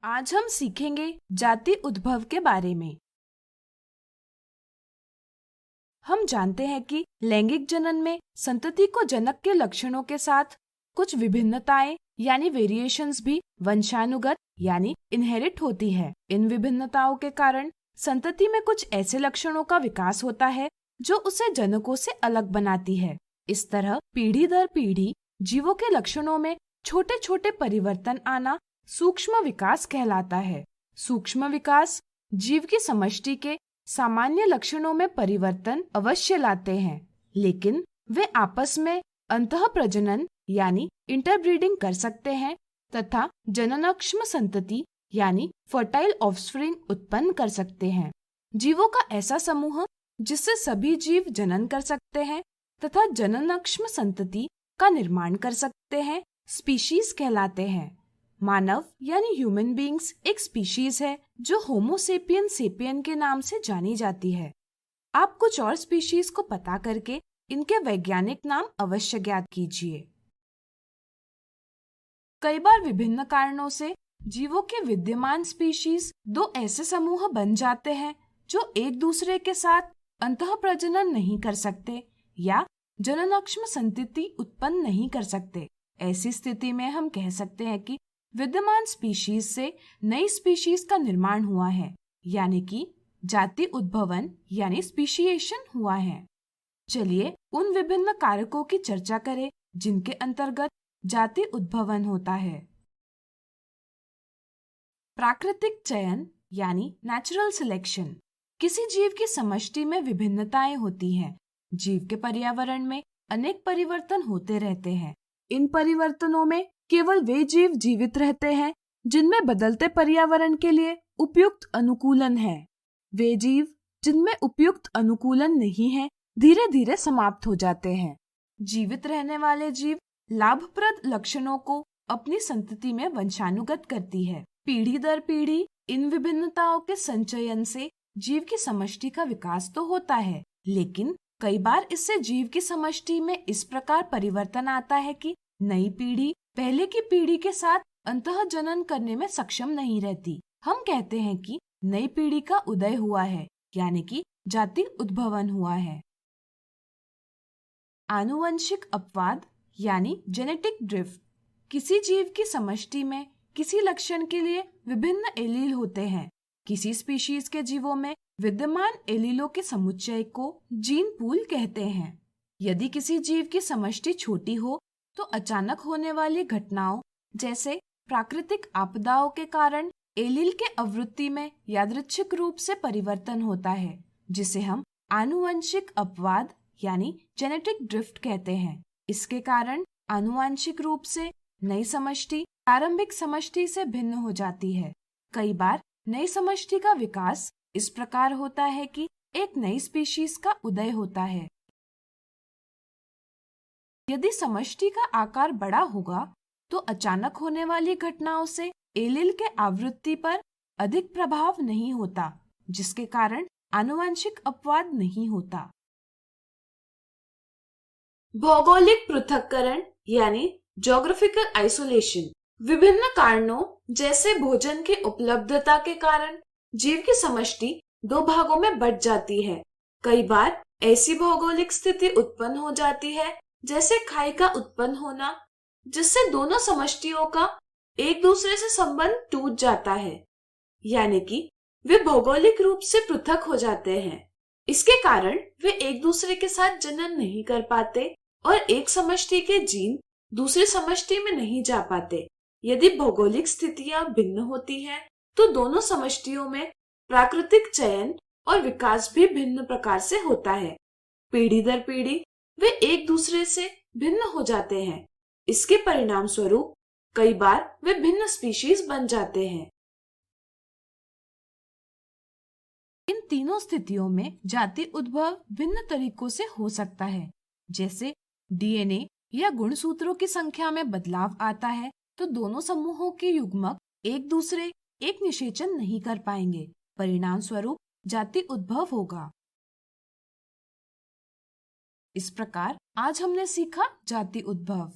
आज हम सीखेंगे जाति उद्भव के बारे में। हम जानते हैं कि लैंगिक जनन में संतति को जनक के लक्षणों के साथ कुछ विभिन्नताएं यानी वेरिएशंस भी वंशानुगत यानी इनहेरिट होती है। इन विभिन्नताओं के कारण संतति में कुछ ऐसे लक्षणों का विकास होता है जो उसे जनकों से अलग बनाती है। इस तरह पीढ़ी दर पीढ़ी जीवों के लक्षणों में छोटे छोटे परिवर्तन आना सूक्ष्म विकास कहलाता है। सूक्ष्म विकास जीव की समष्टि के सामान्य लक्षणों में परिवर्तन अवश्य लाते हैं, लेकिन वे आपस में अंतः प्रजनन यानी इंटरब्रीडिंग कर सकते हैं तथा जननक्षम संतति यानी फर्टाइल ऑफस्प्रिंग उत्पन्न कर सकते हैं। जीवों का ऐसा समूह जिससे सभी जीव जनन कर सकते हैं तथा जननक्षम संतति का निर्माण कर सकते हैं स्पीशीज कहलाते हैं। मानव यानी ह्यूमन बीइंग्स एक स्पीशीज है जो होमो सेपियन सेपियन के नाम से जानी जाती है। आप कुछ और स्पीशीज को पता करके इनके वैज्ञानिक नाम अवश्य ज्ञात कीजिए। कई बार विभिन्न कारणों से जीवों के विद्यमान स्पीशीज दो ऐसे समूह बन जाते हैं जो एक दूसरे के साथ अंतः प्रजनन नहीं कर सकते या जननक्षम संतति उत्पन्न नहीं कर सकते। ऐसी स्थिति में हम कह सकते हैं कि विद्यमान स्पीशीज से नई स्पीशीज का निर्माण हुआ है, यानी कि जाति उद्भवन यानी स्पीशिएशन हुआ है। चलिए उन विभिन्न कारकों की चर्चा करें जिनके अंतर्गत जाति उद्भवन होता है। प्राकृतिक चयन यानी नेचुरल सिलेक्शन। किसी जीव की समष्टि में विभिन्नताएं होती हैं। जीव के पर्यावरण में अनेक परिवर्तन होते रहते हैं। इन परिवर्तनों में केवल वे जीव जीवित रहते हैं जिनमें बदलते पर्यावरण के लिए उपयुक्त अनुकूलन है। वे जीव जिनमें उपयुक्त अनुकूलन नहीं है धीरे धीरे समाप्त हो जाते हैं। जीवित रहने वाले जीव लाभप्रद लक्षणों को अपनी संतति में वंशानुगत करती है। पीढ़ी दर पीढ़ी इन विभिन्नताओं के संचयन से जीव की समष्टि का विकास तो होता है, लेकिन कई बार इससे जीव की समष्टि में इस प्रकार परिवर्तन आता है कि नई पीढ़ी पहले की पीढ़ी के साथ अंतः जनन करने में सक्षम नहीं रहती। हम कहते हैं कि नई पीढ़ी का उदय हुआ है, यानी कि जाति उद्भवन हुआ है। आनुवंशिक अपवाद यानी जेनेटिक ड्रिफ्ट। किसी जीव की समष्टि में किसी लक्षण के लिए विभिन्न एलील होते हैं। किसी स्पीशीज के जीवों में विद्यमान एलीलों के समुच्चय को जीन पूल कहते हैं। यदि किसी जीव की समष्टि छोटी हो तो अचानक होने वाली घटनाओं जैसे प्राकृतिक आपदाओं के कारण एलील के आवृत्ति में यादृच्छिक रूप से परिवर्तन होता है, जिसे हम आनुवंशिक अपवाद यानी जेनेटिक ड्रिफ्ट कहते हैं। इसके कारण आनुवंशिक रूप से नई समष्टि प्रारंभिक समष्टि से भिन्न हो जाती है। कई बार नई समष्टि का विकास इस प्रकार होता है कि एक नई स्पीशीज का उदय होता है। यदि समष्टि का आकार बड़ा होगा तो अचानक होने वाली घटनाओं से एलील के आवृत्ति पर अधिक प्रभाव नहीं होता, जिसके कारण आनुवंशिक अपवाद नहीं होता। भौगोलिक पृथक्करण यानी ज्योग्राफिकल आइसोलेशन। विभिन्न कारणों जैसे भोजन की उपलब्धता के कारण जीव की समष्टि दो भागों में बंट जाती है। कई बार ऐसी भौगोलिक स्थिति उत्पन्न हो जाती है जैसे खाई का उत्पन्न होना, जिससे दोनों समष्टियों का एक दूसरे से संबंध टूट जाता है, यानी कि वे भौगोलिक रूप से पृथक हो जाते हैं। इसके कारण वे एक दूसरे के साथ जनन नहीं कर पाते और एक समष्टि के जीन दूसरी समष्टि में नहीं जा पाते। यदि भौगोलिक स्थितियां भिन्न होती हैं, तो दोनों समष्टियों में प्राकृतिक चयन और विकास भी भिन्न प्रकार से होता है। पीढ़ी दर पीढ़ी वे एक दूसरे से भिन्न हो जाते हैं। इसके परिणाम स्वरूप कई बार वे भिन्न स्पीशीज बन जाते हैं। इन तीनों स्थितियों में जाति उद्भव भिन्न तरीकों से हो सकता है। जैसे डीएनए या गुणसूत्रों की संख्या में बदलाव आता है तो दोनों समूहों के युग्मक एक दूसरे एक निषेचन नहीं कर पाएंगे, परिणाम स्वरूप जाति उद्भव होगा। इस प्रकार आज हमने सीखा जाति उद्भव।